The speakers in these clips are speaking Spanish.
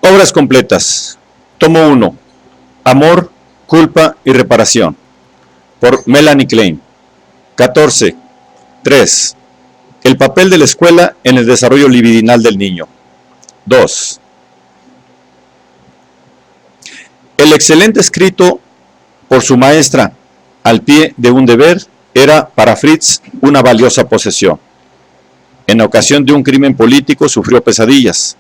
Obras completas. Tomo 1. Amor, culpa y reparación. Por Melanie Klein. 14. 3. El papel de la escuela en el desarrollo libidinal del niño. 2. El excelente escrito por su maestra al pie de un deber era para Fritz una valiosa posesión. En ocasión de un crimen político sufrió pesadillas.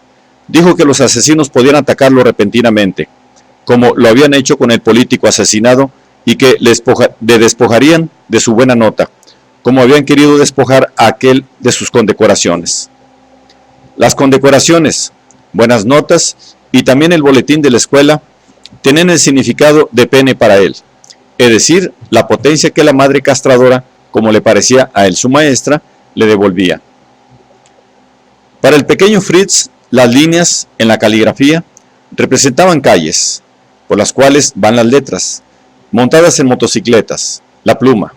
Dijo que los asesinos podían atacarlo repentinamente, como lo habían hecho con el político asesinado, y que le despojarían de su buena nota, como habían querido despojar a aquel de sus condecoraciones. Las condecoraciones, buenas notas y también el boletín de la escuela tenían el significado de pene para él, es decir, la potencia que la madre castradora, como le parecía a él su maestra, le devolvía. Para el pequeño Fritz, las líneas en la caligrafía representaban calles, por las cuales van las letras, montadas en motocicletas, la pluma.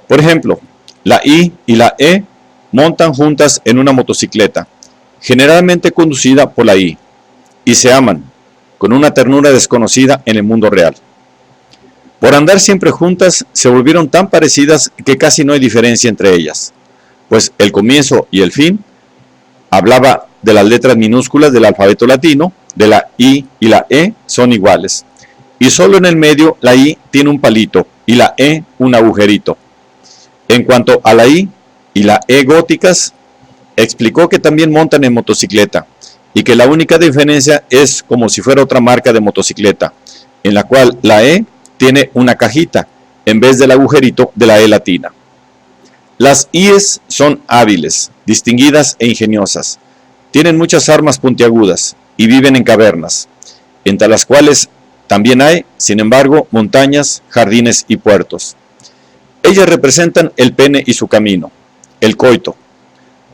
Por ejemplo, la I y la E montan juntas en una motocicleta, generalmente conducida por la I, y se aman, con una ternura desconocida en el mundo real. Por andar siempre juntas, se volvieron tan parecidas que casi no hay diferencia entre ellas, pues el comienzo y el fin hablaba de las letras minúsculas del alfabeto latino, de la I y la E son iguales, y solo en el medio la I tiene un palito y la E un agujerito. En cuanto a la I y la E góticas, explicó que también montan en motocicleta, y que la única diferencia es como si fuera otra marca de motocicleta, en la cual la E tiene una cajita, en vez del agujerito de la E latina. Las I's son hábiles, distinguidas e ingeniosas. Tienen muchas armas puntiagudas y viven en cavernas, entre las cuales también hay, sin embargo, montañas, jardines y puertos. Ellas representan el pene y su camino, el coito.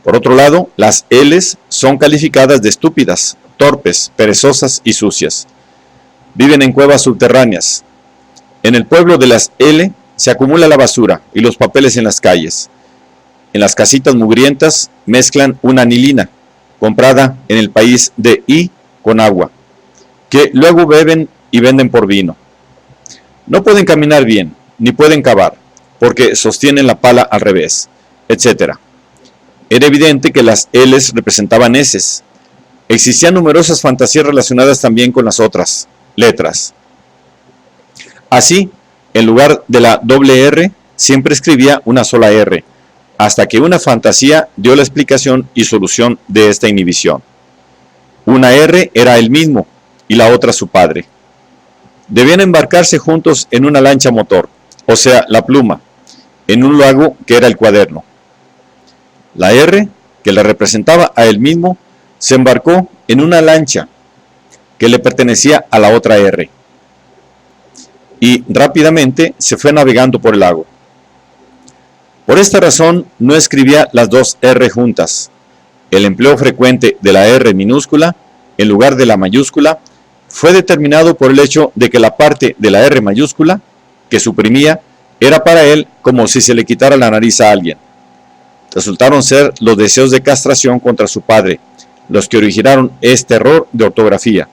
Por otro lado, las L's son calificadas de estúpidas, torpes, perezosas y sucias. Viven en cuevas subterráneas. En el pueblo de las L se acumula la basura y los papeles en las calles. En las casitas mugrientas mezclan una anilina, comprada en el país de I con agua, que luego beben y venden por vino. No pueden caminar bien, ni pueden cavar, porque sostienen la pala al revés, etc. Era evidente que las L's representaban S's. Existían numerosas fantasías relacionadas también con las otras letras. Así, en lugar de la doble R, siempre escribía una sola R, hasta que una fantasía dio la explicación y solución de esta inhibición. Una R era él mismo y la otra su padre. Debían embarcarse juntos en una lancha motor, o sea, la pluma, en un lago que era el cuaderno. La R, que le representaba a él mismo, se embarcó en una lancha que le pertenecía a la otra R, y rápidamente se fue navegando por el lago. Por esta razón no escribía las dos R juntas. El empleo frecuente de la R minúscula en lugar de la mayúscula fue determinado por el hecho de que la parte de la R mayúscula que suprimía era para él como si se le quitara la nariz a alguien. Resultaron ser los deseos de castración contra su padre los que originaron este error de ortografía,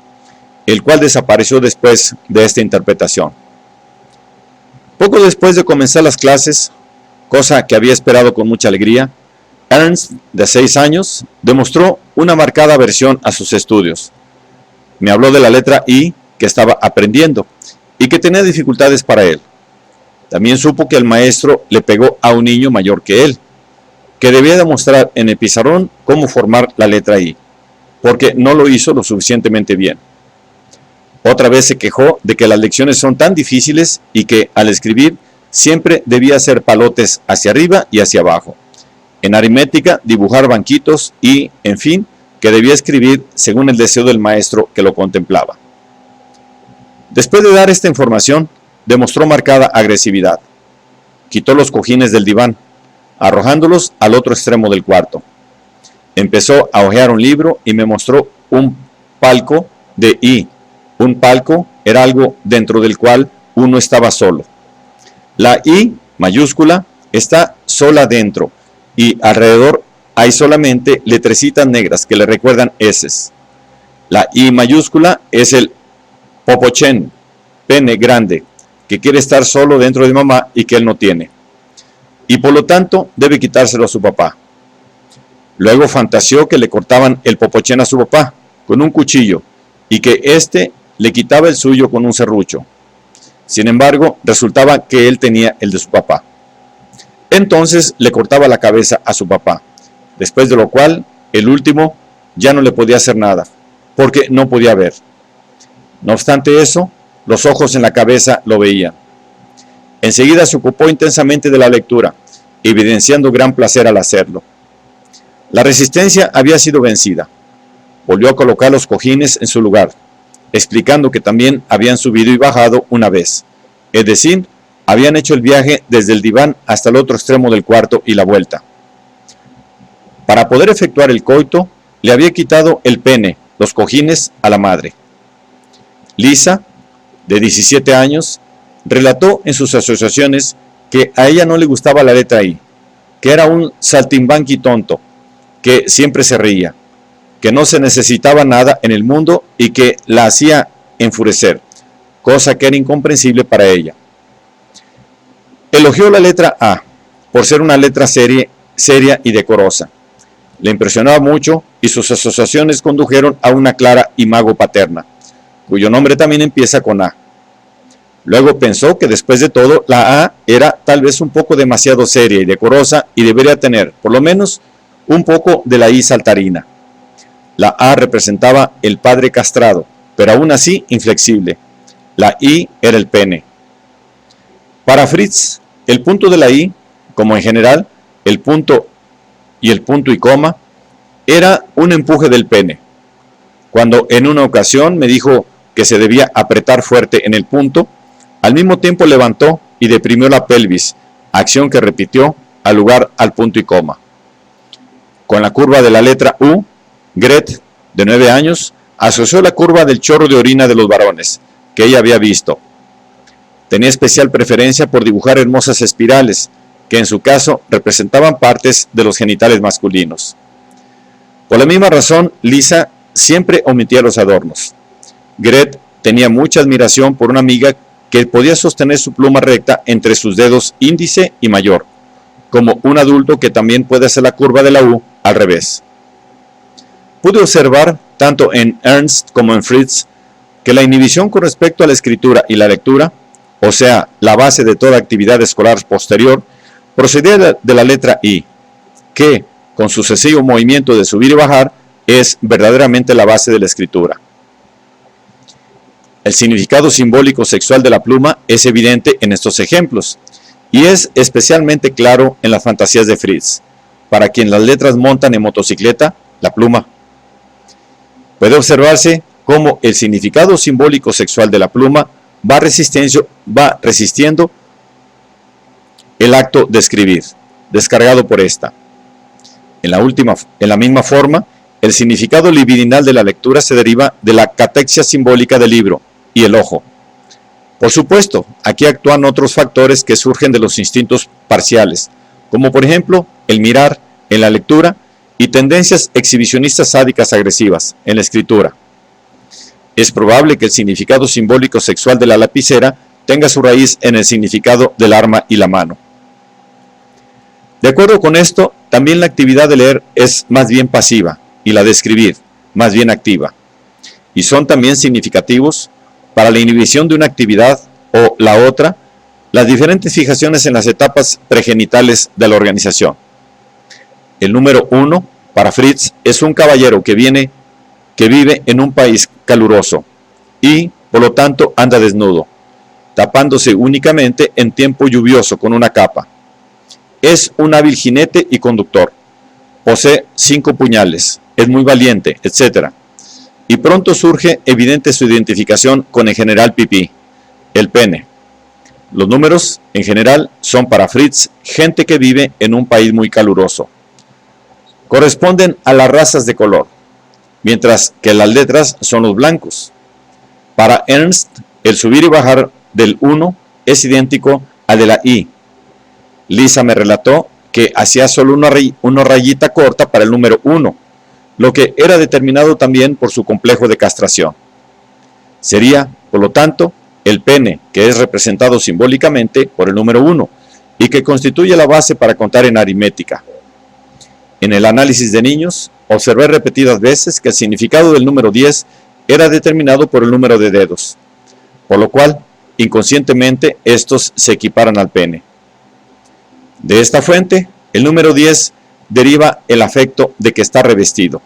el cual desapareció después de esta interpretación. Poco después de comenzar las clases, cosa que había esperado con mucha alegría, Ernst, de 6 años, demostró una marcada aversión a sus estudios. Me habló de la letra I que estaba aprendiendo y que tenía dificultades para él. También supo que el maestro le pegó a un niño mayor que él, que debía demostrar en el pizarrón cómo formar la letra I, porque no lo hizo lo suficientemente bien. Otra vez se quejó de que las lecciones son tan difíciles y que, al escribir, siempre debía hacer palotes hacia arriba y hacia abajo. En aritmética, dibujar banquitos y, en fin, que debía escribir según el deseo del maestro que lo contemplaba. Después de dar esta información, demostró marcada agresividad. Quitó los cojines del diván, arrojándolos al otro extremo del cuarto. Empezó a hojear un libro y me mostró un palco de I. Un palco era algo dentro del cual uno estaba solo. La I mayúscula está sola dentro y alrededor hay solamente letrecitas negras que le recuerdan S's. La I mayúscula es el popochen, pene grande, que quiere estar solo dentro de mamá y que él no tiene. Y por lo tanto debe quitárselo a su papá. Luego fantaseó que le cortaban el popochen a su papá con un cuchillo y que éste le quitaba el suyo con un serrucho. Sin embargo, resultaba que él tenía el de su papá. Entonces le cortaba la cabeza a su papá, después de lo cual el último ya no le podía hacer nada, porque no podía ver. No obstante eso, los ojos en la cabeza lo veían. Enseguida se ocupó intensamente de la lectura, evidenciando gran placer al hacerlo. La resistencia había sido vencida. Volvió a colocar los cojines en su lugar, explicando que también habían subido y bajado una vez, es decir, habían hecho el viaje desde el diván hasta el otro extremo del cuarto y la vuelta. Para poder efectuar el coito, le había quitado el pene, los cojines, a la madre. Lisa, de 17 años, relató en sus asociaciones que a ella no le gustaba la letra I, que era un saltimbanqui tonto, que siempre se reía, que no se necesitaba nada en el mundo y que la hacía enfurecer, cosa que era incomprensible para ella. Elogió la letra A por ser una letra seria y decorosa. Le impresionaba mucho y sus asociaciones condujeron a una clara imago paterna, cuyo nombre también empieza con A. Luego pensó que después de todo la A era tal vez un poco demasiado seria y decorosa y debería tener, por lo menos, un poco de la I saltarina. La A representaba el padre castrado, pero aún así inflexible. La I era el pene. Para Fritz, el punto de la I, como en general, el punto y coma, era un empuje del pene. Cuando en una ocasión me dijo que se debía apretar fuerte en el punto, al mismo tiempo levantó y deprimió la pelvis, acción que repitió al lugar al punto y coma. Con la curva de la letra U, Gret, de 9 años, asoció la curva del chorro de orina de los varones, que ella había visto. Tenía especial preferencia por dibujar hermosas espirales, que en su caso representaban partes de los genitales masculinos. Por la misma razón, Lisa siempre omitía los adornos. Gret tenía mucha admiración por una amiga que podía sostener su pluma recta entre sus dedos índice y mayor, como un adulto que también puede hacer la curva de la U al revés. Pude observar, tanto en Ernst como en Fritz, que la inhibición con respecto a la escritura y la lectura, o sea, la base de toda actividad escolar posterior, procedía de la letra I, que, con sucesivo movimiento de subir y bajar, es verdaderamente la base de la escritura. El significado simbólico sexual de la pluma es evidente en estos ejemplos, y es especialmente claro en las fantasías de Fritz, para quien las letras montan en motocicleta, la pluma. Puede observarse cómo el significado simbólico sexual de la pluma va resistiendo el acto de escribir, descargado por esta. En la misma forma, el significado libidinal de la lectura se deriva de la catexia simbólica del libro y el ojo. Por supuesto, aquí actúan otros factores que surgen de los instintos parciales, como por ejemplo el mirar en la lectura y tendencias exhibicionistas sádicas agresivas en la escritura. Es probable que el significado simbólico sexual de la lapicera tenga su raíz en el significado del arma y la mano. De acuerdo con esto, también la actividad de leer es más bien pasiva y la de escribir más bien activa, y son también significativos para la inhibición de una actividad o la otra, las diferentes fijaciones en las etapas pregenitales de la organización. El número 1, para Fritz, es un caballero que vive en un país caluroso y, por lo tanto, anda desnudo, tapándose únicamente en tiempo lluvioso con una capa. Es un hábil jinete y conductor. Posee 5 puñales, es muy valiente, etc. Y pronto surge evidente su identificación con el general Pipí, el pene. Los números, en general, son para Fritz gente que vive en un país muy caluroso. Corresponden a las razas de color, mientras que las letras son los blancos. Para Ernst, el subir y bajar del 1 es idéntico al de la I. Lisa me relató que hacía solo una rayita corta para el número 1, lo que era determinado también por su complejo de castración. Sería, por lo tanto, el pene, que es representado simbólicamente por el número 1 y que constituye la base para contar en aritmética. En el análisis de niños, observé repetidas veces que el significado del número 10 era determinado por el número de dedos, por lo cual, inconscientemente, estos se equiparan al pene. De esta fuente, el número 10 deriva el afecto de que está revestido.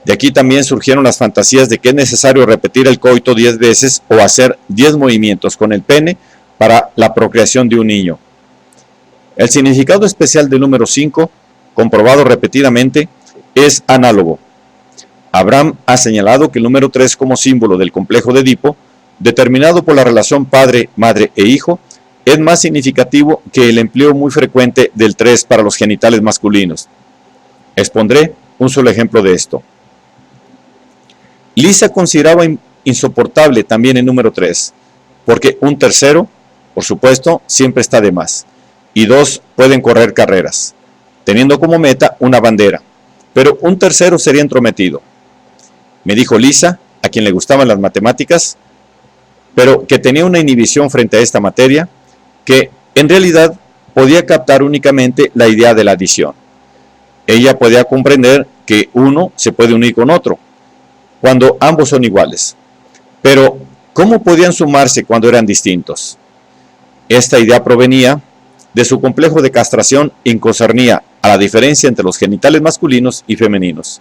De aquí también surgieron las fantasías de que es necesario repetir el coito 10 veces o hacer 10 movimientos con el pene para la procreación de un niño. El significado especial del número 5, comprobado repetidamente, es análogo. Abraham ha señalado que el número 3 como símbolo del complejo de Edipo, determinado por la relación padre, madre e hijo, es más significativo que el empleo muy frecuente del 3 para los genitales masculinos. Expondré un solo ejemplo de esto. Lisa consideraba insoportable también el número 3, porque un tercero, por supuesto, siempre está de más, y 2 pueden correr carreras, teniendo como meta una bandera, pero un tercero sería entrometido. Me dijo Lisa, a quien le gustaban las matemáticas, pero que tenía una inhibición frente a esta materia, que en realidad podía captar únicamente la idea de la adición. Ella podía comprender que uno se puede unir con otro, cuando ambos son iguales. Pero, ¿cómo podían sumarse cuando eran distintos? Esta idea provenía de su complejo de castración y concernía a la diferencia entre los genitales masculinos y femeninos.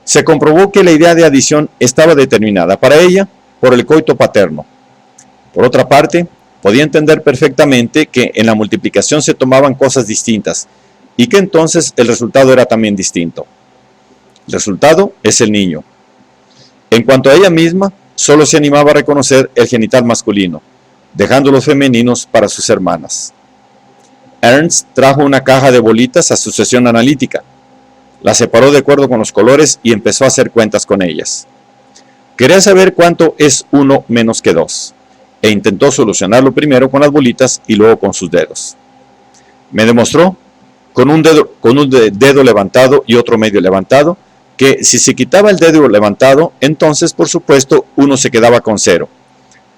Se comprobó que la idea de adición estaba determinada para ella por el coito paterno. Por otra parte, podía entender perfectamente que en la multiplicación se tomaban cosas distintas y que entonces el resultado era también distinto. El resultado es el niño. En cuanto a ella misma, solo se animaba a reconocer el genital masculino, dejando los femeninos para sus hermanas. Ernst trajo una caja de bolitas a su sesión analítica. La separó de acuerdo con los colores y empezó a hacer cuentas con ellas. Quería saber cuánto es 1 menos que 2, e intentó solucionarlo primero con las bolitas y luego con sus dedos. Me demostró, con un dedo levantado y otro medio levantado, que si se quitaba el dedo levantado, entonces por supuesto uno se quedaba con 0,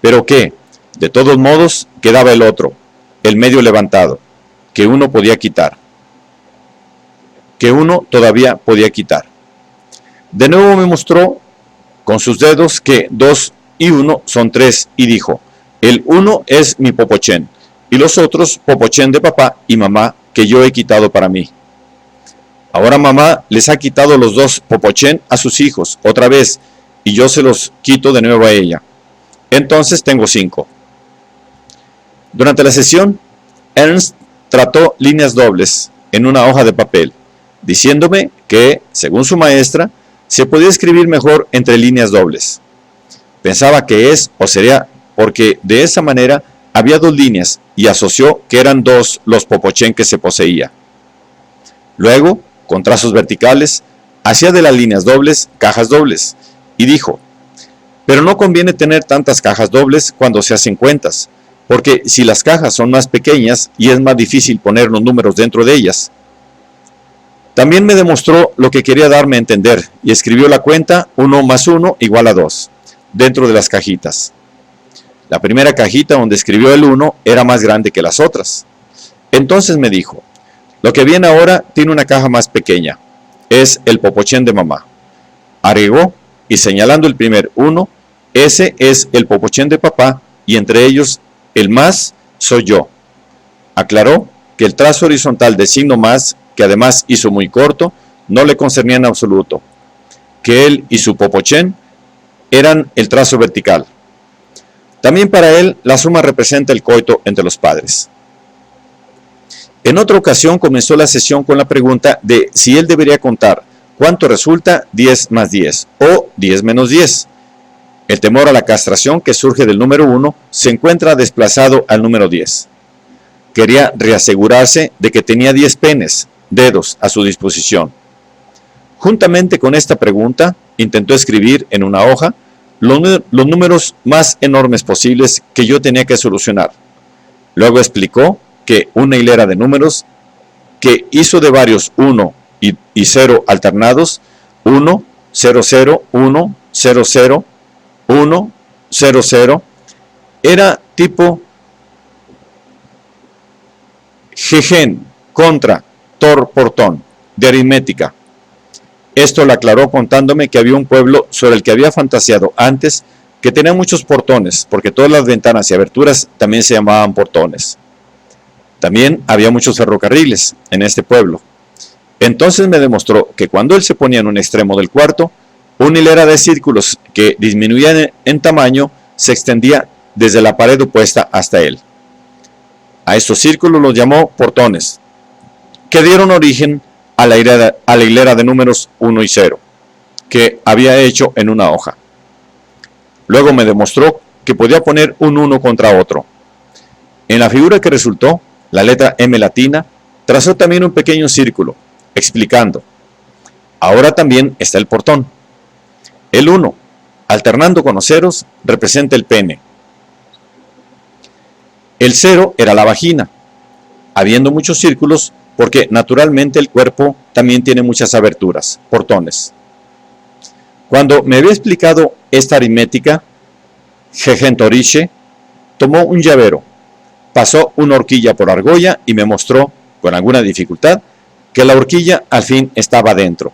pero que, de todos modos, quedaba el otro, el medio levantado, que uno podía quitar. Que uno todavía podía quitar. De nuevo me mostró con sus dedos que 2 y 1 son 3 y dijo, el 1 es mi popochen y los otros popochen de papá y mamá que yo he quitado para mí. Ahora mamá les ha quitado los 2 popochen a sus hijos otra vez y yo se los quito de nuevo a ella. Entonces tengo 5. Durante la sesión, Ernst trató líneas dobles en una hoja de papel, diciéndome que, según su maestra, se podía escribir mejor entre líneas dobles. Pensaba que es o sería porque de esa manera había 2 líneas y asoció que eran 2 los popochen que se poseía. Luego, con trazos verticales, hacía de las líneas dobles cajas dobles y dijo, pero no conviene tener tantas cajas dobles cuando se hacen cuentas, porque si las cajas son más pequeñas y es más difícil poner los números dentro de ellas. También me demostró lo que quería darme a entender y escribió la cuenta 1 más 1 igual a 2, dentro de las cajitas. La primera cajita donde escribió el 1 era más grande que las otras. Entonces me dijo, lo que viene ahora tiene una caja más pequeña, es el popochen de mamá. Agregó, y señalando el primer 1, ese es el popochen de papá y entre ellos el más soy yo. Aclaró que el trazo horizontal de signo más, que además hizo muy corto, no le concernía en absoluto, que él y su popochen eran el trazo vertical. También para él la suma representa el coito entre los padres. En otra ocasión comenzó la sesión con la pregunta de si él debería contar cuánto resulta 10 más 10 o 10 menos 10. El temor a la castración que surge del número 1 se encuentra desplazado al número 10. Quería reasegurarse de que tenía 10 penes, dedos, a su disposición. Juntamente con esta pregunta, intentó escribir en una hoja los números más enormes posibles que yo tenía que solucionar. Luego explicó que una hilera de números que hizo de varios 1 y 0 alternados, 1, 0, 0, 1, 0, 0, 1, 0, 0, era tipo Gegen contra Tor Portón, de aritmética. Esto lo aclaró contándome que había un pueblo sobre el que había fantaseado antes que tenía muchos portones, porque todas las ventanas y aberturas también se llamaban portones. También había muchos ferrocarriles en este pueblo. Entonces me demostró que cuando él se ponía en un extremo del cuarto, una hilera de círculos que disminuían en tamaño se extendía desde la pared opuesta hasta él. A estos círculos los llamó portones, que dieron origen a la hilera de números 1 y 0, que había hecho en una hoja. Luego me demostró que podía poner un 1 contra otro. En la figura que resultó, la letra M latina, trazó también un pequeño círculo, explicando: ahora también está el portón. El 1, alternando con los ceros, representa el pene. El 0 era la vagina, habiendo muchos círculos, porque naturalmente el cuerpo también tiene muchas aberturas, portones. Cuando me había explicado esta aritmética, Gegentoriche tomó un llavero, pasó una horquilla por argolla y me mostró, con alguna dificultad, que la horquilla al fin estaba dentro,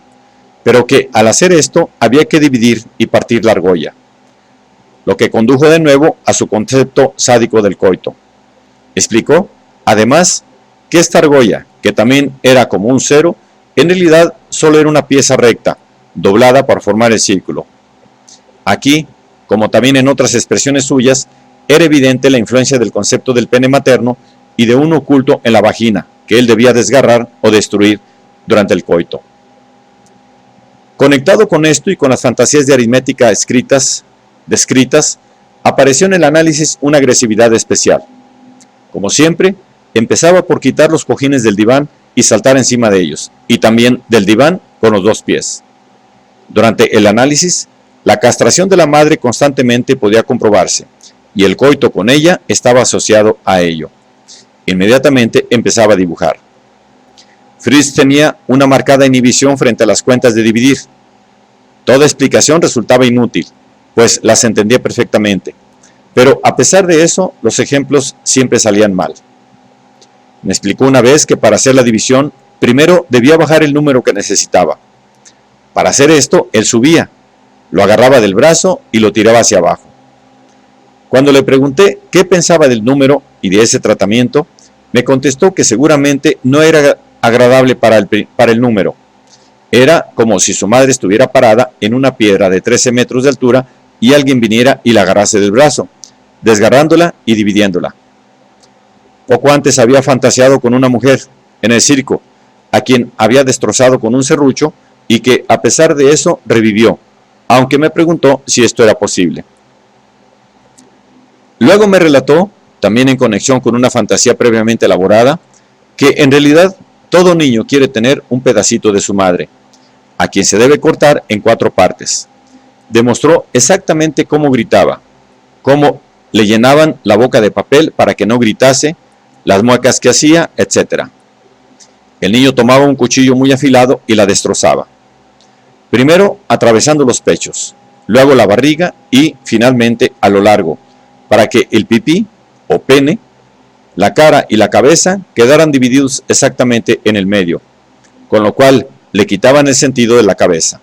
pero que al hacer esto había que dividir y partir la argolla, lo que condujo de nuevo a su concepto sádico del coito. Explicó, además, que esta argolla, que también era como un 0, en realidad solo era una pieza recta, doblada para formar el círculo. Aquí, como también en otras expresiones suyas, era evidente la influencia del concepto del pene materno y de uno oculto en la vagina, que él debía desgarrar o destruir durante el coito. Conectado con esto y con las fantasías de aritmética descritas, apareció en el análisis una agresividad especial. Como siempre, empezaba por quitar los cojines del diván y saltar encima de ellos, y también del diván con los 2 pies. Durante el análisis, la castración de la madre constantemente podía comprobarse, y el coito con ella estaba asociado a ello. Inmediatamente empezaba a dibujar. Fritz tenía una marcada inhibición frente a las cuentas de dividir. Toda explicación resultaba inútil, pues las entendía perfectamente, pero a pesar de eso, los ejemplos siempre salían mal. Me explicó una vez que para hacer la división, primero debía bajar el número que necesitaba. Para hacer esto, él subía, lo agarraba del brazo y lo tiraba hacia abajo. Cuando le pregunté qué pensaba del número y de ese tratamiento, me contestó que seguramente no era agradable para el número. Era como si su madre estuviera parada en una piedra de 13 metros de altura y alguien viniera y la agarrase del brazo, desgarrándola y dividiéndola. Poco antes había fantaseado con una mujer en el circo, a quien había destrozado con un serrucho y que a pesar de eso revivió, aunque me preguntó si esto era posible. Luego me relató, también en conexión con una fantasía previamente elaborada, que en realidad todo niño quiere tener un pedacito de su madre, a quien se debe cortar en 4 partes. Demostró exactamente cómo gritaba, cómo le llenaban la boca de papel para que no gritase, las muecas que hacía, etc. El niño tomaba un cuchillo muy afilado y la destrozaba. Primero atravesando los pechos, luego la barriga y finalmente a lo largo, para que el pipí o pene, la cara y la cabeza quedaran divididos exactamente en el medio, con lo cual le quitaban el sentido de la cabeza.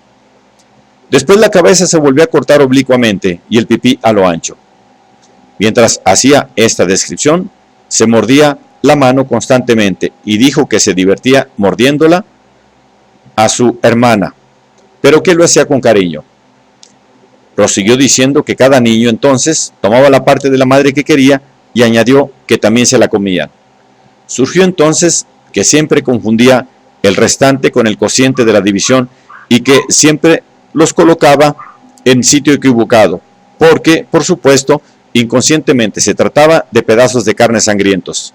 Después la cabeza se volvió a cortar oblicuamente y el pipí a lo ancho. Mientras hacía esta descripción, se mordía la mano constantemente y dijo que se divertía mordiéndola a su hermana, pero que lo hacía con cariño. Prosiguió diciendo que cada niño entonces tomaba la parte de la madre que quería y añadió que también se la comían. Surgió entonces que siempre confundía el restante con el cociente de la división y que siempre los colocaba en sitio equivocado, porque, por supuesto, inconscientemente se trataba de pedazos de carne sangrientos.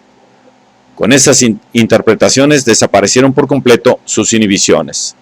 Con esas interpretaciones desaparecieron por completo sus inhibiciones.